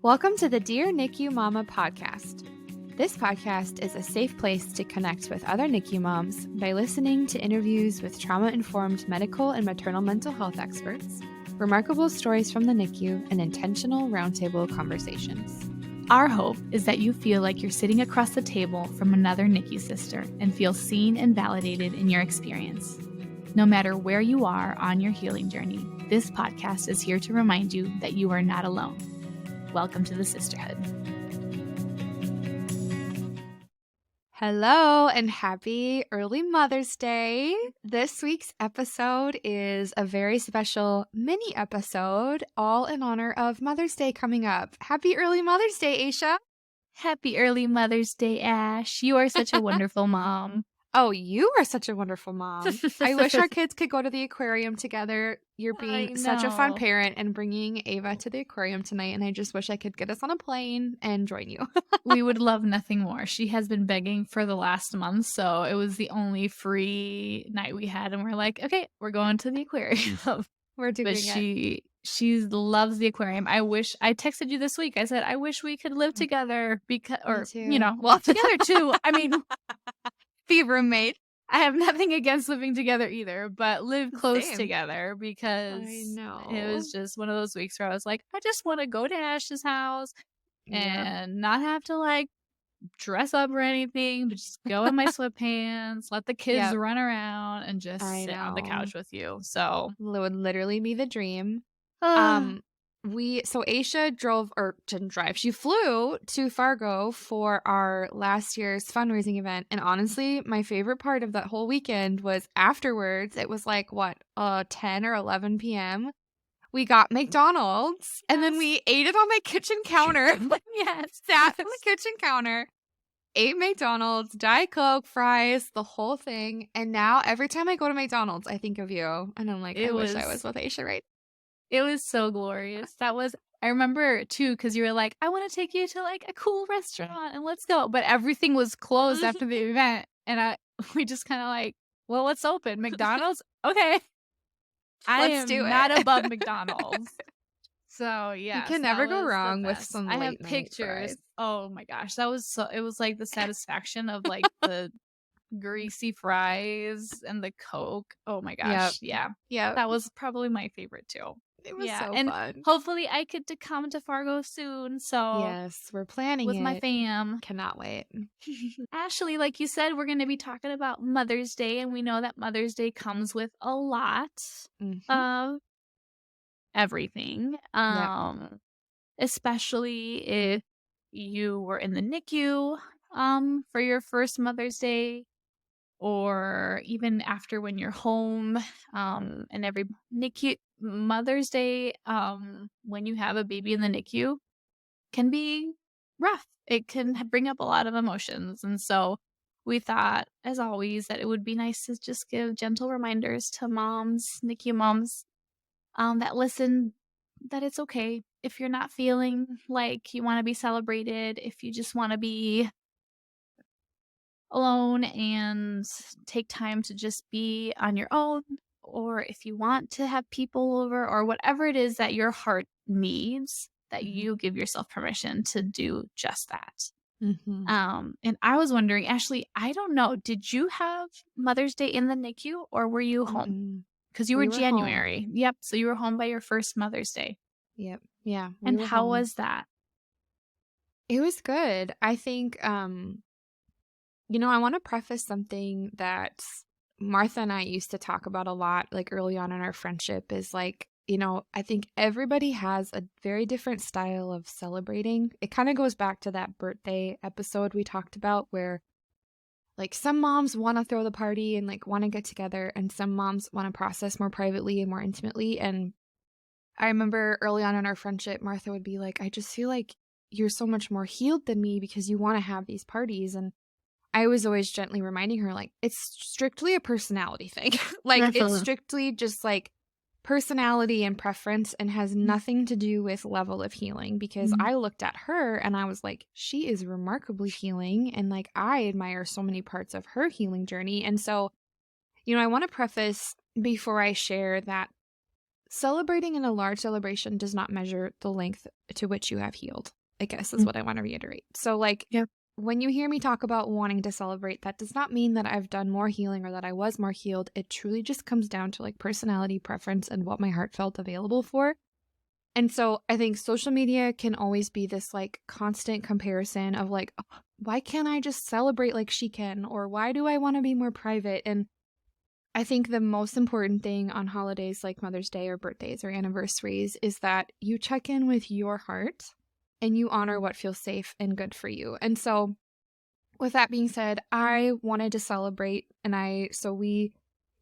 Welcome to the Dear NICU Mama podcast. This podcast is a safe place to connect with other NICU moms by listening to interviews with trauma-informed medical and maternal mental health experts, remarkable stories from the NICU, and intentional roundtable conversations. Our hope is that you feel like you're sitting across the table from another NICU sister and feel seen and validated in your experience. No matter where you are on your healing journey, this podcast is here to remind you that you are not alone. Welcome to the sisterhood. Hello and happy early Mother's Day. This week's episode is a very special mini episode, all in honor of Mother's Day coming up. Happy early Mother's Day, Aisha. Happy early Mother's Day, Ash. You are such a wonderful mom. Oh, you are such a wonderful mom. I wish our kids could go to the aquarium together. You're being such a fun parent and bringing Ava to the aquarium tonight, and I just wish I could get us on a plane and join you. We would love nothing more. She has been begging for the last month, so it was the only free night we had, and we're like, okay, we're going to the aquarium. We're doing it. She loves the aquarium. I texted you this week. I said, I wish we could live together together too. I mean, be roommate. I have nothing against living together either, but live close together because I know. It was just one of those weeks where I was like, I just want to go to Ash's house and not have to dress up or anything, but just go in my sweatpants, let the kids run around and just sit on the couch with you. So it would literally be the dream. So Aisha didn't drive. She flew to Fargo for our last year's fundraising event. And honestly, my favorite part of that whole weekend was afterwards. It was 10 or 11 p.m. We got McDonald's and then we ate it on my kitchen counter. Sat on the kitchen counter, ate McDonald's, Diet Coke, fries, the whole thing. And now every time I go to McDonald's, I think of you. And I'm like, I wish I was with Aisha right. It was so glorious. I remember too, because you were like, I want to take you to a cool restaurant and let's go. But everything was closed after the event. And we just kind of well, let's open McDonald's. Okay. Let's do it. Not above McDonald's. So yeah. You can never go wrong with some late night I have pictures. Fries. Oh my gosh. It was the satisfaction of the greasy fries and the Coke. Oh my gosh. Yeah. That was probably my favorite too. It was so fun. Hopefully I get to come to Fargo soon. So yes, we're planning with my fam. Cannot wait. Ashley, like you said, we're going to be talking about Mother's Day, and we know that Mother's Day comes with a lot of everything. Especially if you were in the NICU for your first Mother's Day, or even after when you're home, and every NICU Mother's Day, when you have a baby in the NICU, can be rough. It can bring up a lot of emotions. And so we thought, as always, that it would be nice to just give gentle reminders to moms, NICU moms, that listen, that it's okay if you're not feeling like you want to be celebrated, if you just want to be alone and take time to just be on your own, or if you want to have people over, or whatever it is that your heart needs, that you give yourself permission to do just that. And I was wondering, Ashley, I don't know, did you have Mother's Day in the NICU or were you home? Because you were January. Home. Yep. So you were home by your first Mother's Day. Yep. Yeah. And how was that? It was good. I think, I want to preface something that Martha and I used to talk about a lot, early on in our friendship, is I think everybody has a very different style of celebrating. It kind of goes back to that birthday episode we talked about where some moms want to throw the party and want to get together, and some moms want to process more privately and more intimately. And I remember early on in our friendship, Martha would be like, I just feel like you're so much more healed than me because you want to have these parties. And I was always gently reminding her, it's strictly a personality thing. It's strictly just personality and preference and has nothing to do with level of healing, because I looked at her and I was like, she is remarkably healing. And I admire so many parts of her healing journey. And so, I want to preface before I share that celebrating in a large celebration does not measure the length to which you have healed, I guess is Mm. what I want to reiterate. So, like, Yep. when you hear me talk about wanting to celebrate, that does not mean that I've done more healing or that I was more healed. It truly just comes down to like personality, preference, and what my heart felt available for. And so I think social media can always be this like constant comparison of like, "Oh, why can't I just celebrate like she can? Or why do I want to be more private?" And I think the most important thing on holidays like Mother's Day or birthdays or anniversaries is that you check in with your heart and you honor what feels safe and good for you. And so, with that being said, I wanted to celebrate, and so we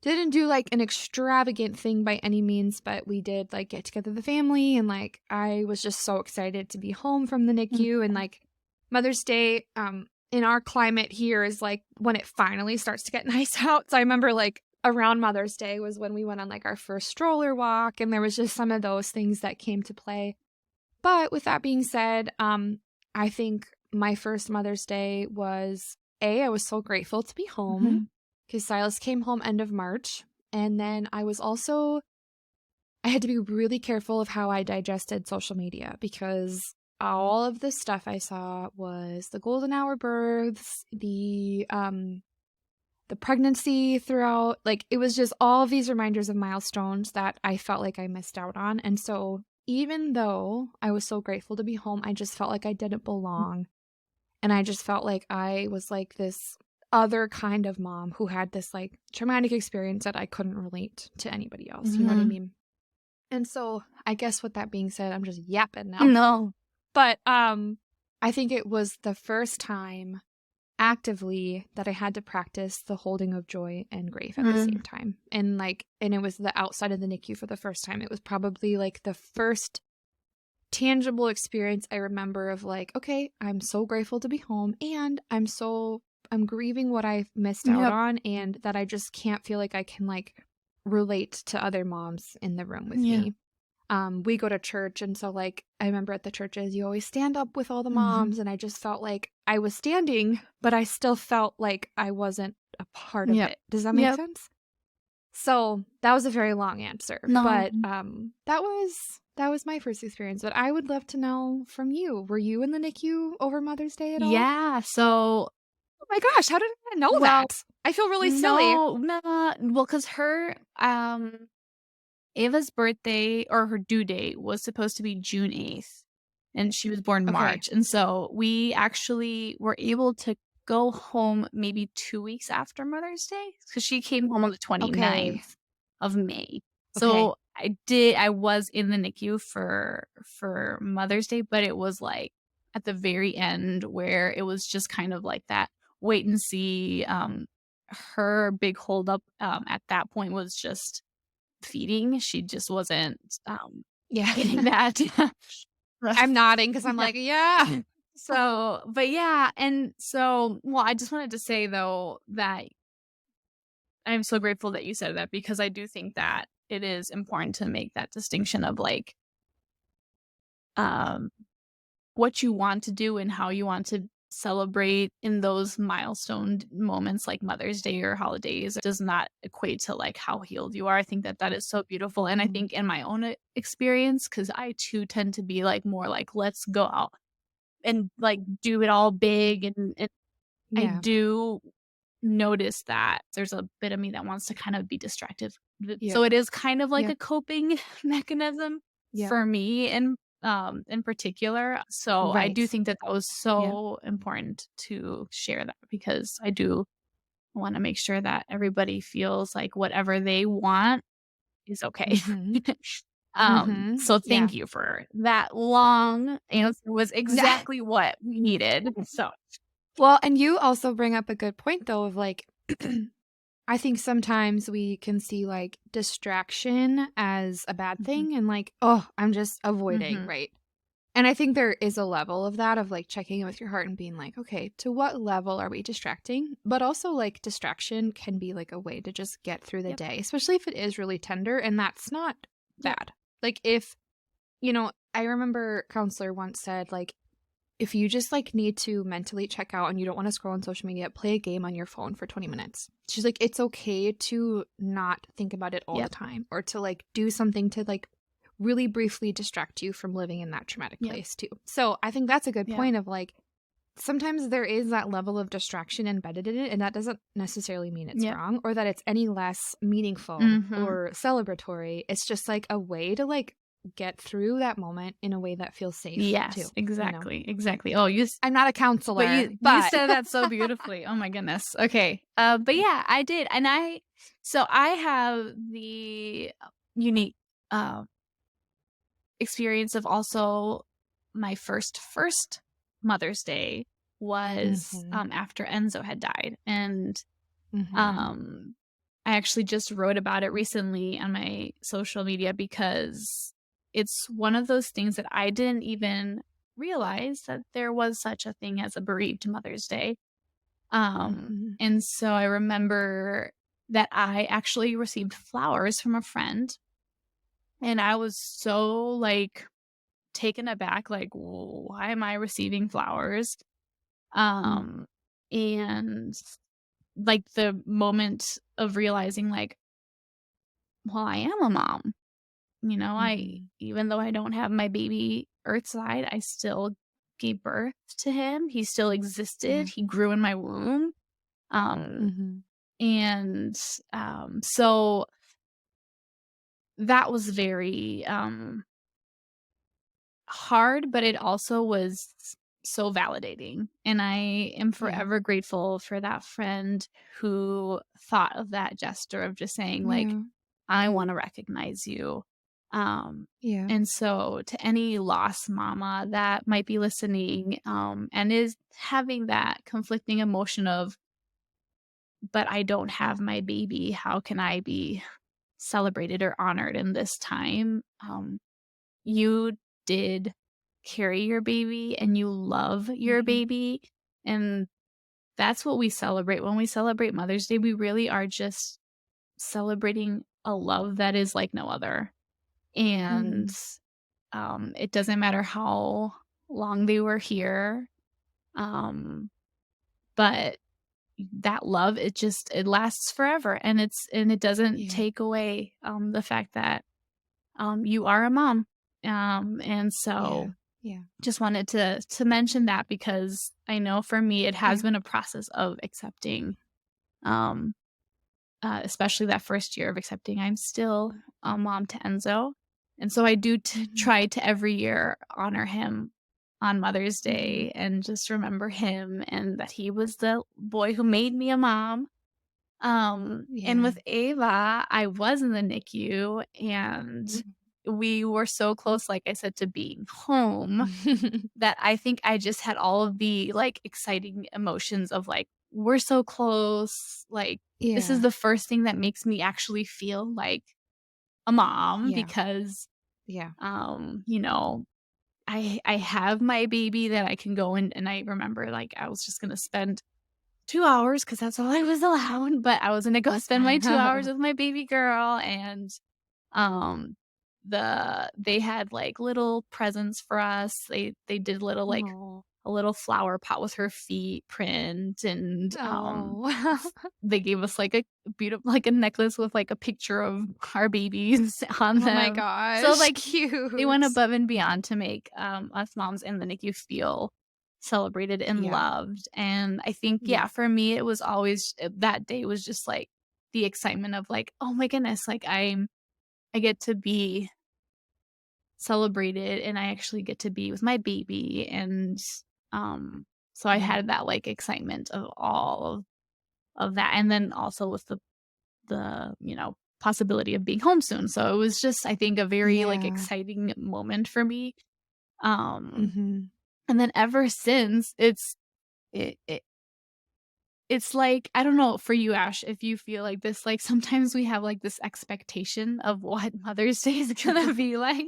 didn't do like an extravagant thing by any means, but we did like get together the family, and like I was just so excited to be home from the NICU. And like Mother's Day, in our climate here is like when it finally starts to get nice out. So I remember like around Mother's Day was when we went on like our first stroller walk, and there was just some of those things that came to play. But with that being said, I think my first Mother's Day was I was so grateful to be home Mhm. because Silas came home end of March. And then I had to be really careful of how I digested social media because all of the stuff I saw was the golden hour births, the pregnancy throughout, like it was just all of these reminders of milestones that I felt like I missed out on. And so even though I was so grateful to be home, I just felt like I didn't belong. And I just felt like I was like this other kind of mom who had this like traumatic experience that I couldn't relate to anybody else. You know what I Mhm. mean? And so I guess with that being said, I'm just yapping now. No. But I think it was the first time actively that I had to practice the holding of joy and grief at the Mm. same time. And it was the outside of the NICU for the first time. It was probably like the first tangible experience I remember of like, okay, I'm so grateful to be home, and I'm grieving what I've missed out Yep. on, and that I just can't feel like I can like relate to other moms in the room with Yeah. me. We go to church, and so like I remember at the churches you always stand up with all the Mhm. moms, and I just felt like I was standing, but I still felt like I wasn't a part of Yep. it. Does that make Yep. sense? So that was a very long answer, No. but that was my first experience. But I would love to know from you. Were you in the NICU over Mother's Day at all? Yeah, so Oh my gosh, how did I know well, that? I feel really silly. no, well, cause her, Ava's birthday or her due date was supposed to be June 8th, and she was born Okay. March, and so we actually were able to go home maybe 2 weeks after Mother's Day, cause she came home on the Okay. 29th of May. Okay. So, I was in the NICU for Mother's Day, but it was, like, at the very end where it was just kind of like that wait and see, her big holdup, at that point was just feeding. She just wasn't, Yeah. getting that. I'm nodding because I'm Yeah. like, yeah. So, but yeah, and so, well, I just wanted to say though that I'm so grateful that you said that because I do think that it is important to make that distinction of like, um, what you want to do and how you want to celebrate in those milestone moments like Mother's Day or holidays does not equate to like how healed you are. I think that that is so beautiful. And I Mhm. think in my own experience, because I too tend to be like more like, let's go out and like do it all big. And I Yeah. do notice that there's a bit of me that wants to kind of be distracted. Yep. So it is kind of like Yep. a coping mechanism Yep. for me in particular. So I do Right. think that that was Yep. so important to share that because I do want to make sure that everybody feels like whatever they want is okay. Mhm. Mhm. So Yeah. thank you for that long answer was exactly what we needed. So Well, and you also bring up a good point though of like I think sometimes we can see like distraction as a bad mhm, thing and like, oh, I'm just avoiding, mhm, right? And I think there is a level of that of like checking in with your heart and being like, okay, to what level are we distracting? But also like distraction can be like a way to just get through the yep, day, especially if it is really tender and that's not yep, bad. Like if, I remember a counselor once said like if you just like need to mentally check out and you don't want to scroll on social media, play a game on your phone for 20 minutes. She's like, it's okay to not think about it all the Yep. time, or to like do something to like really briefly distract you from living in that traumatic Yep. place too. So I think that's a good Yep. point of like, sometimes there is that level of distraction embedded in it, and that doesn't necessarily mean it's Yep. wrong or that it's any less meaningful Mhm. or celebratory. It's just like a way to like get through that moment in a way that feels safe too, Yes, you know? exactly, exactly. Oh, I'm not a but counselor, you but said that so beautifully. Oh my goodness. Okay. But yeah, I did. And I have the unique uh experience of also my first Mother's Day was Mhm, after Enzo had died. And mhm, um I actually just wrote about it recently on my social media because it's one of those things that I didn't even realize that there was such a thing as a bereaved Mother's Day. mhm, And so I remember that I actually received flowers from a friend, and I was so like taken aback, like, why am I receiving flowers? mm, Um, and like the moment of realizing, like, well, I am a mom. mhm, Even though I don't have my baby earthside, I still gave birth to him. He still existed. yeah, He grew in my womb. Um, mhm, and so that was very hard, but it also was so validating. And I am yeah, forever grateful for that friend who thought of that gesture of just saying, like, yeah, I want to recognize you. Um, yeah, and so to any lost mama that might be listening, and is having that conflicting emotion of, but I don't have my baby, how can I be celebrated or honored in this time? You did carry your baby and you love your mhm, baby. And that's what we celebrate. When we celebrate Mother's Day, we really are just celebrating a love that is like no other. And mhm, it doesn't matter how long they were here. Um, but that love, it lasts forever. And it doesn't yeah, take away the fact that you are a mom. And yeah, so yeah, just wanted to mention that because I know for me it has yeah, been a process of accepting, um, especially that first year of accepting I'm still a mom to Enzo, and so I do mhm, try to every year honor him on Mother's mhm, Day and just remember him and that he was the boy who made me a mom. And yeah, with Ava, I was in the NICU and mhm. we were so close, like I said, to being home that I think I just had all of the, like, exciting emotions of, like, we're so close, like, this is Yeah, the first thing that makes me actually feel like a mom yeah, because, yeah, you know, I have my baby that I can go and I remember, like, I was just gonna spend 2 hours because that's all I was allowed, but I was gonna go spend my 2 hours with my baby girl and um, they had, like, little presents for us. They did little, like, oh, a little flower pot with her feet print, and, oh, they gave us, like, a beautiful like, a necklace with, like, a picture of our babies on oh my them. So, gosh, like, they went cute. above and beyond to make, us moms in the NICU feel celebrated and Yeah, loved, and I think, yeah, yeah, for me, it was always that day was just, like, the excitement of, like, "Oh my goodness, like, I get to be celebrated and I actually get to be with my baby," and, um, so I yeah, had that, like, excitement of all of that, and then also with the possibility of being home soon, so it was just, I think, a very, like, yeah, exciting moment for me, um, mhm. and then ever since, it it it's like I don't know for you, Ash, if you feel like this, like, sometimes we have, like, this expectation of what Mother's Day is gonna be like.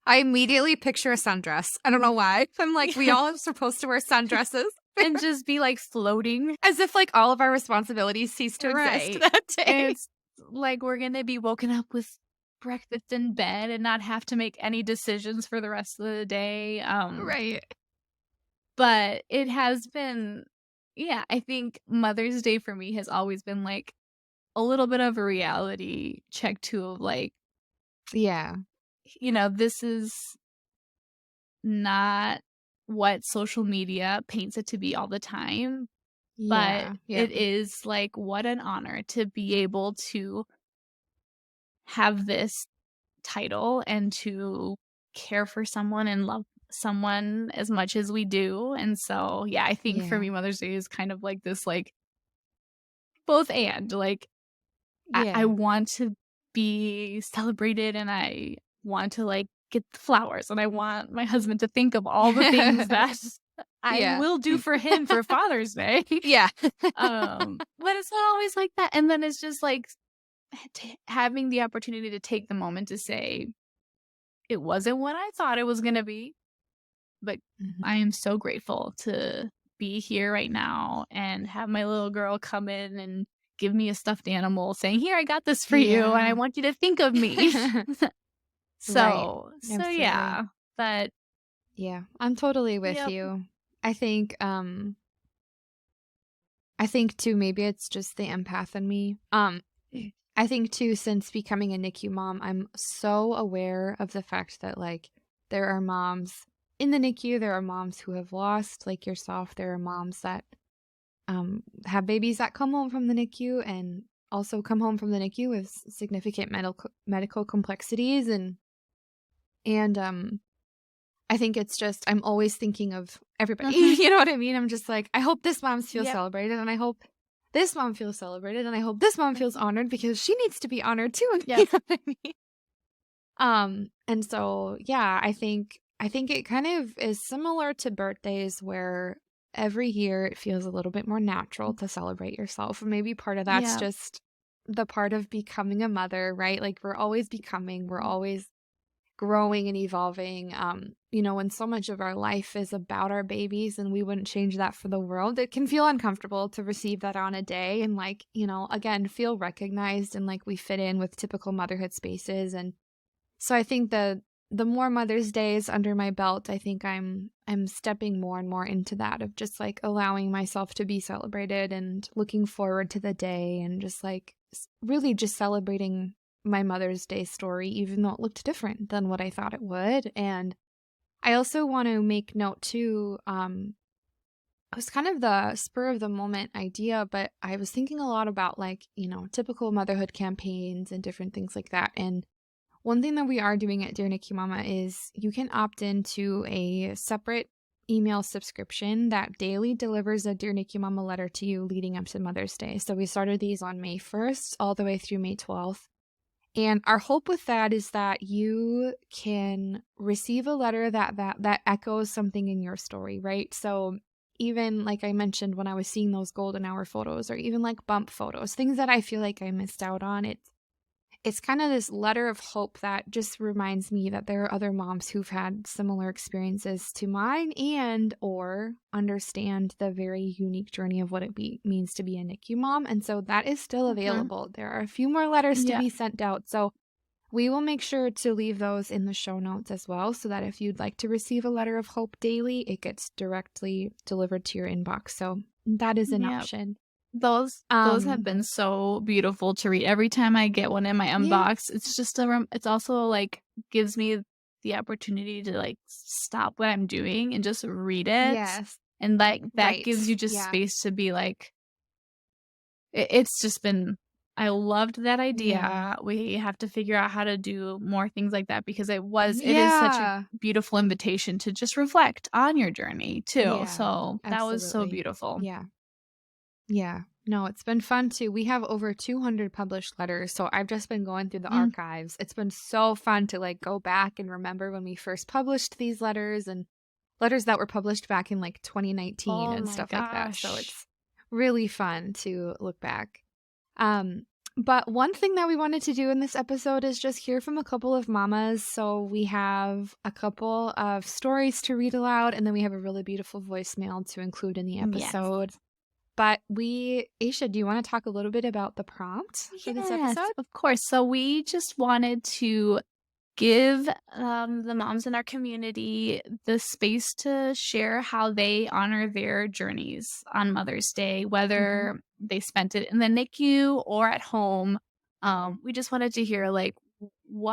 I immediately picture a sundress. I don't know why. I'm like, we Yeah. all are supposed to wear sundresses. And just be, like, floating. As if, like, all of our responsibilities cease to exist Right. that And day. it's like we're gonna be woken up with breakfast in bed and not have to make any decisions for the rest of the day. Right. But it has been, yeah, I think Mother's Day for me has always been, like, a little bit of a reality check too of, like, Yeah. this is not what social media paints it to be all the time, but Yeah. it Yep. is, like, what an honor to be able to have this title and to care for someone and love someone as much as we do, and so, yeah, I think for Yeah. me, Mother's Day is kind of like this, like, both and, like, I Yeah. want to be celebrated, and I want to, like, get the flowers, and I want my husband to think of all the things that I Yeah. will do for him for Father's Day, Yeah. but it's not always like that, and then it's just, like, having the opportunity to take the moment to say, "It wasn't what I thought it was gonna be, but Mhm. I am so grateful to be here right now and have my little girl come in and give me a stuffed animal saying, 'Here, I got this for you, and I Yeah. want you to think of me.'" Right. So Absolutely. yeah, but Yeah. I'm totally with yep. you. I think, I think too, maybe it's just the empath in me. I think too, since becoming a NICU mom, I'm so aware of the fact that like there are moms in the NICU, there are moms who have lost, like yourself. There are moms that have babies that come home from the NICU and also come home from the NICU with significant medical complexities and I think it's just I'm always thinking of everybody. Mhm. You know what I mean? I'm just like, I hope this mom feels Yep. celebrated, and I hope this mom feels celebrated, and I hope this mom feels Mhm. honored because she needs to be honored too. You Yep. know what I mean? And so yeah, I think it kind of is similar to birthdays where every year it feels a little bit more natural to celebrate yourself. And maybe part of that's Yep. just the part of becoming a mother, right? Like we're always becoming, we're always growing and evolving. When so much of our life is about our babies and we wouldn't change that for the world, it can feel uncomfortable to receive that on a day and like, again, feel recognized and like we fit in with typical motherhood spaces. And so I think the more Mother's Days under my belt, I think I'm stepping more and more into that of just like allowing myself to be celebrated and looking forward to the day and just like really just celebrating my Mother's Day story, even though it looked different than what I thought it would. And I also want to make note too, it was kind of the spur of the moment idea, but I was thinking a lot about like, typical motherhood campaigns and different things like that. And one thing that we are doing at Dear Nikki Mama is you can opt into a separate email subscription that daily delivers a Dear Nikki Mama letter to you leading up to Mother's Day. So we started these on May 1st all the way through May 12th. And our hope with that is that you can receive a letter that echoes something in your story, right? So even like I mentioned when I was seeing those golden hour photos or even like bump photos, things that I feel like I missed out on, it's kind of this letter of hope that just reminds me that there are other moms who've had similar experiences to mine and or understand the very unique journey of what means to be a NICU mom. And so that is still Mhm. available. There are a few more letters to Yeah. be sent out. So we will make sure to leave those in the show notes as well so that if you'd like to receive a letter of hope daily, it gets directly delivered to your inbox. So that is an Yeah. option. Those have been so beautiful to read. Every time I get one in my Yeah. inbox, it's just it's also, like, gives me the opportunity to, like, stop what I'm doing and just read it, Yes. and, like, that Right. gives you just Yeah. space to be, like it's just been I loved that Yeah. idea. We have to figure out how to do more things like that because it is such a Yeah. beautiful invitation to just reflect on your journey too, Yeah, so that was so absolutely. beautiful. Yeah. Yeah. No, it's been fun too. We have over 200 published letters, so I've just been going through the Mm. archives. It's been so fun to like go back and remember when we first published these letters and letters that were published back in like 2019 Oh and my stuff like that. So gosh. it's really fun to look back. Um, but one thing that we wanted to do in this episode is just hear from a couple of mamas. So we have a couple of stories to read aloud, and then we have a really beautiful voicemail to include in the Yes. episode. But Aisha, do you want to talk a little bit about the prompt for this Yes, episode? of course. So we just wanted to give the moms in our community the space to share how they honor their journeys on Mother's Day, Hmm. whether they spent it in the NICU or at home. We just wanted to hear, like,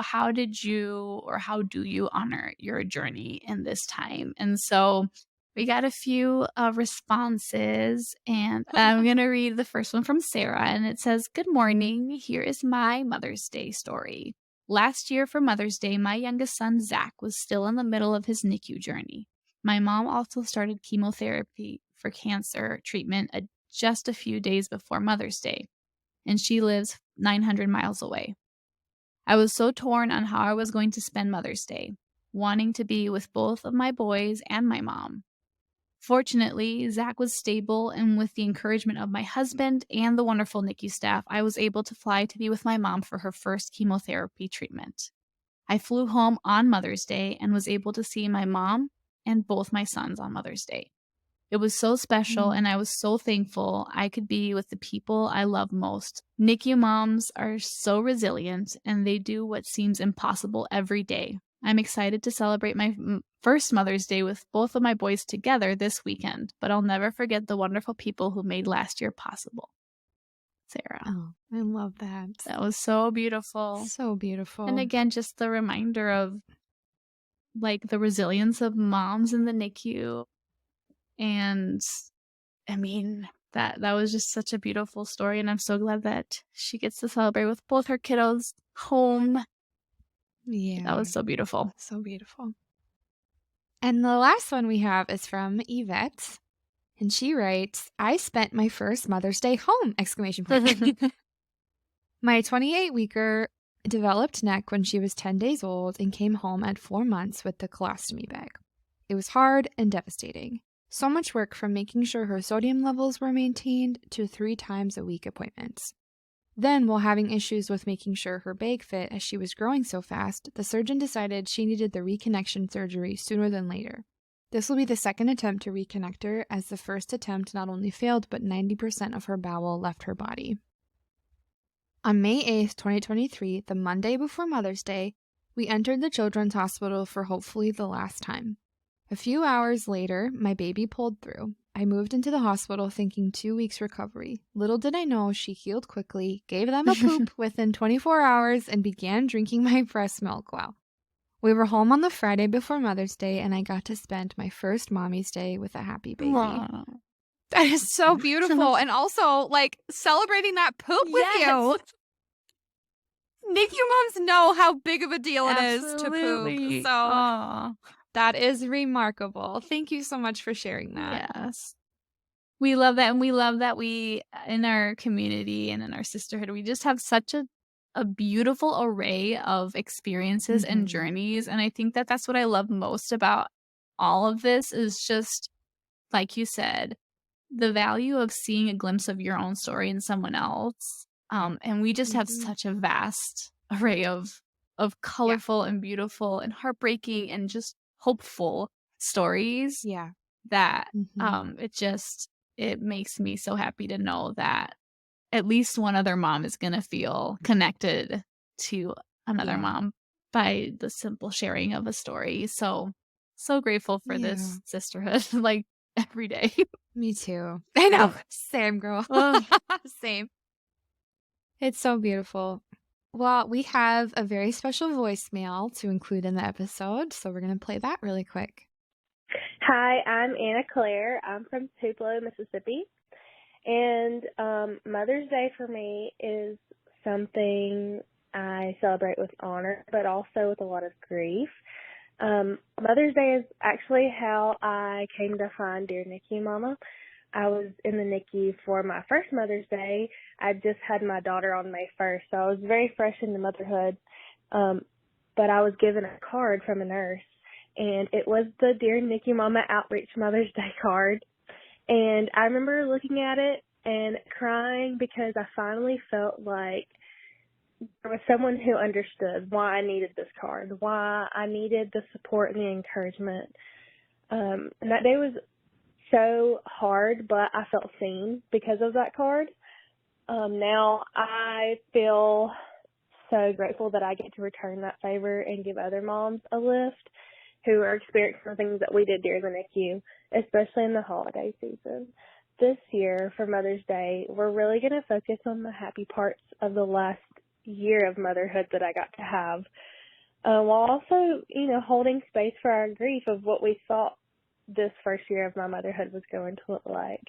how did you or how do you honor your journey in this time? And so we got a few responses, and I'm going to read the first one from Sarah, and it says, "Good morning. Here is my Mother's Day story. Last year for Mother's Day, my youngest son, Zach, was still in the middle of his NICU journey. My mom also started chemotherapy for cancer treatment just a few days before Mother's Day, and she lives 900 miles away. I was so torn on how I was going to spend Mother's Day, wanting to be with both of my boys and my mom. Fortunately, Zach was stable, and with the encouragement of my husband and the wonderful NICU staff, I was able to fly to be with my mom for her first chemotherapy treatment. I flew home on Mother's Day and was able to see my mom and both my sons on Mother's Day. It was so special, and I was so thankful I could be with the people I love most. NICU moms are so resilient, and they do what seems impossible every day. I'm excited to celebrate my first Mother's Day with both of my boys together this weekend, but I'll never forget the wonderful people who made last year possible." Sarah. Oh, I love that. That was so beautiful. So And beautiful. again, just the reminder of, like, the resilience of moms in the NICU. And I mean, that was just such a beautiful story, and I'm so glad that she gets to celebrate with both her kiddos home. That Yeah, was so beautiful. so beautiful. And the last one we have is from Yvette, and she writes, "I spent my first Mother's Day home!" Exclamation point. My 28-weeker developed neck when she was 10 days old and came home at 4 months with the colostomy bag. It was hard and devastating. So much work from making sure her sodium levels were maintained to 3 times a week appointments. Then, while having issues with making sure her bag fit as she was growing so fast, the surgeon decided she needed the reconnection surgery sooner than later. This will be the second attempt to reconnect her, as the first attempt not only failed, but 90% of her bowel left her body. On May 8th, 2023, the Monday before Mother's Day, we entered the Children's Hospital for hopefully the last time. A few hours later, my baby pulled through. I moved into the hospital thinking 2 weeks recovery. Little did I know she healed quickly, gave them a poop within 24 hours, and began drinking my breast milk. Wow. We were home on the Friday before Mother's Day, and I got to spend my first Mommy's Day with a happy baby. Aw. That is so beautiful. And also, like, celebrating that poop with you. Yes, NICU moms know how big of a deal it is to poop. absolutely. So Aw, that is remarkable. Thank you so much for sharing that. yes. We love that, and we love that we, in our community and in our sisterhood, we just have such a beautiful array of experiences and Mhm. journeys, and I think that that's what I love most about all of this is just, like you said, the value of seeing a glimpse of your own story in someone else, and we just have Mhm. such a vast array of Yeah. colorful and beautiful and heartbreaking and just hopeful stories Yeah. that, Mhm. it makes me so happy to know that at least one other mom is gonna feel connected to another Yeah. mom by the simple sharing of a story. So, so grateful for Yeah. this sisterhood, like, every day. Me too. I know. Same, girl. Ugh. Same. It's so beautiful. Well, we have a very special voicemail to include in the episode, so we're going to play that really quick. Hi, I'm Anna Claire. I'm from Tupelo, Mississippi. And Mother's Day for me is something I celebrate with honor, but also with a lot of grief. Mother's Day is actually how I came to find Dear NICU Mama. I was in the NICU for my first Mother's Day. I just had my daughter on May 1st, so I was very fresh into motherhood. But I was given a card from a nurse, and it was the Dear NICU Mama Outreach Mother's Day card. And I remember looking at it and crying because I finally felt like there was someone who understood why I needed this card, why I needed the support and the encouragement. And that day was so hard, but I felt seen because of that card. Now I feel so grateful that I get to return that favor and give other moms a lift who are experiencing the things that we did during the NICU, especially in the holiday season. This year, for Mother's Day, we're really going to focus on the happy parts of the last year of motherhood that I got to have, while also, holding space for our grief of what we thought this first year of my motherhood was going to look like.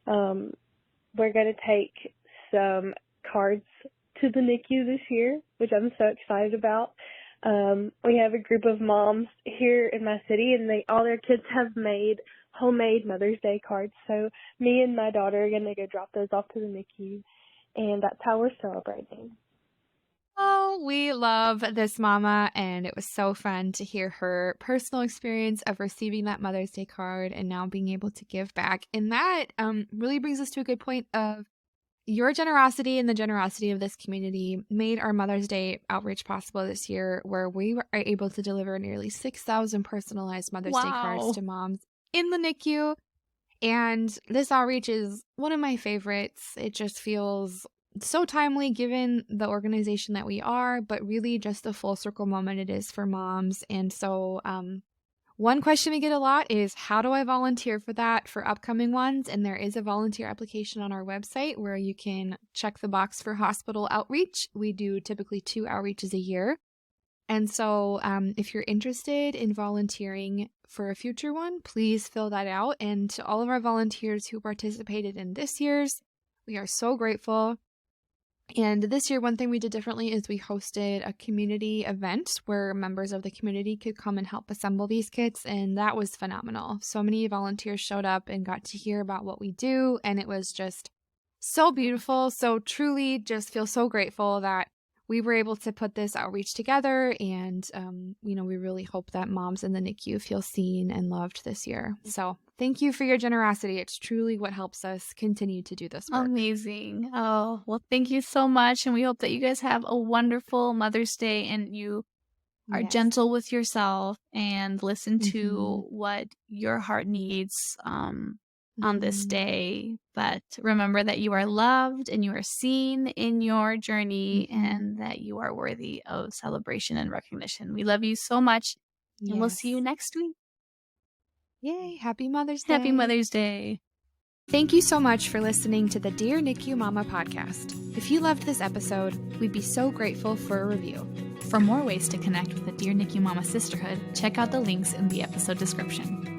We're going to take some cards to the NICU this year, which I'm so excited about. We have a group of moms here in my city, and all their kids have made homemade Mother's Day cards. So me and my daughter are going to go drop those off to the NICU, and that's how we're celebrating. Oh, we love this mama, and it was so fun to hear her personal experience of receiving that Mother's Day card and now being able to give back. And that really brings us to a good point of your generosity and the generosity of this community made our Mother's Day outreach possible this year, where we are able to deliver nearly 6,000 personalized Mother's Day cards to moms in the NICU. And this outreach is one of my favorites. It just feels so timely given the organization that we are, but really just a full circle moment it is for moms. And so one question we get a lot is, how do I volunteer for that for upcoming ones? And there is a volunteer application on our website where you can check the box for hospital outreach. We do typically 2 outreaches a year. And so if you're interested in volunteering for a future one, please fill that out. And to all of our volunteers who participated in this year's, we are so grateful. And this year, one thing we did differently is we hosted a community event where members of the community could come and help assemble these kits, and that was phenomenal. So many volunteers showed up and got to hear about what we do, and it was just so beautiful. So truly just feel so grateful that we were able to put this outreach together, and we really hope that moms in the NICU feel seen and loved this year. So thank you for your generosity. It's truly what helps us continue to do this work. Amazing. Oh, well, thank you so much, and we hope that you guys have a wonderful Mother's Day, and you are gentle with yourself and listen to what your heart needs on this day. But remember that you are loved and you are seen in your journey, and that you are worthy of celebration and recognition. We love you so much, and we'll see you next week. Yay. Happy Mother's Day. Happy Mother's Day. Thank you so much for listening to the Dear NICU Mama podcast. If you loved this episode, we'd be so grateful for a review. For more ways to connect with the Dear NICU Mama Sisterhood, check out the links in the episode description.